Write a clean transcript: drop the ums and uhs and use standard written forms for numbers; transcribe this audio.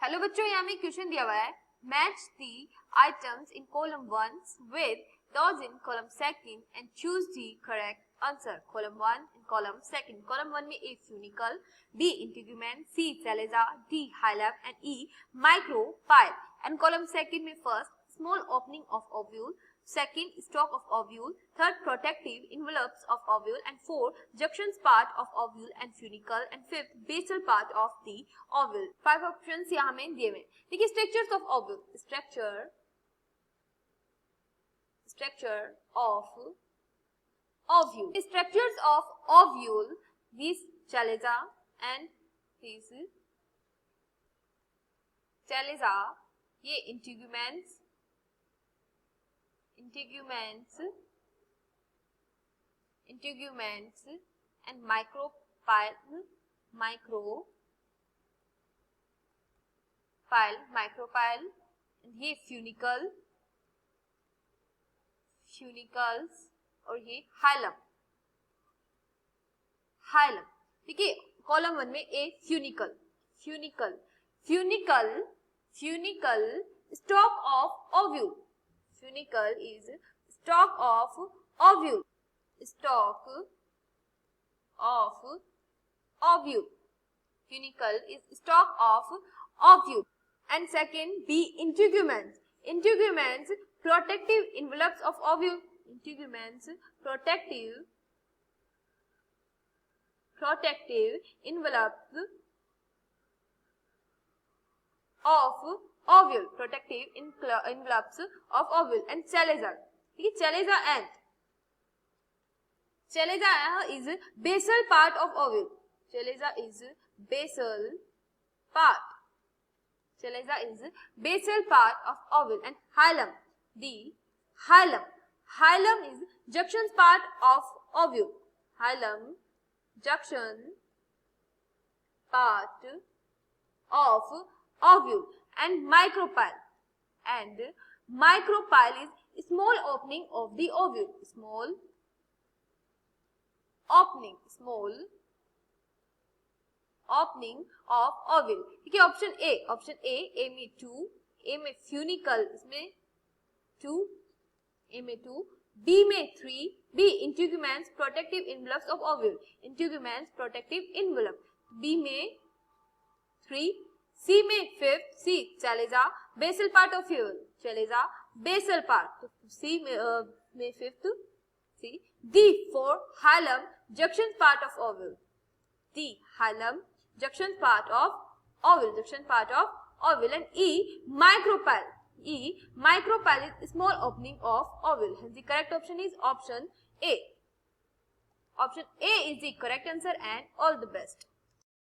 Hello बच्चों, यहाँ में क्वेश्चन दिया हुआ है, match the items in column 1 with those in column 2 and choose the correct answer. Column 1 and column 2. Column 1 में A funicle, B integument, C chalaza, D hilum and E micropyle. And column 2 में first small opening of ovule, second stalk of ovule, third protective envelopes of ovule, and fourth junctions part of ovule and funicle, and fifth basal part of the ovule. 5 options यहाँ में दिए हुए। देखिए structures of ovule, structure of ovule. Structures of ovule, these chalaza and these chalaza, ये integuments and micropyle, and ये funicles और ये hilum. देखिए कॉलम 1 में A funicle, stalk of ovule, funicle is stalk of ovule, funicle is stalk of ovule. And second B integuments, protective envelopes of ovule, protective envelopes of ovule, and chalaza. Chalaza is basal part of ovule. Chalaza is basal part of ovule. And hilum, the hilum is junctions part of ovule. Junction part of ovule. And micropyle is small opening of the ovule. Small opening of ovule. देखिए option A में 2, ए में funicle, इसमें 2, ए में 2, B में 3, B integuments protective envelopes of ovule, B में 3, C में 5, C chalaza basal part of ovule, basal part, तो C में 5th C, D 4 hilum junction part of ovule, and E micropyle is small opening of ovule. Hence the correct option is option A. Option A is the correct answer, and all the best.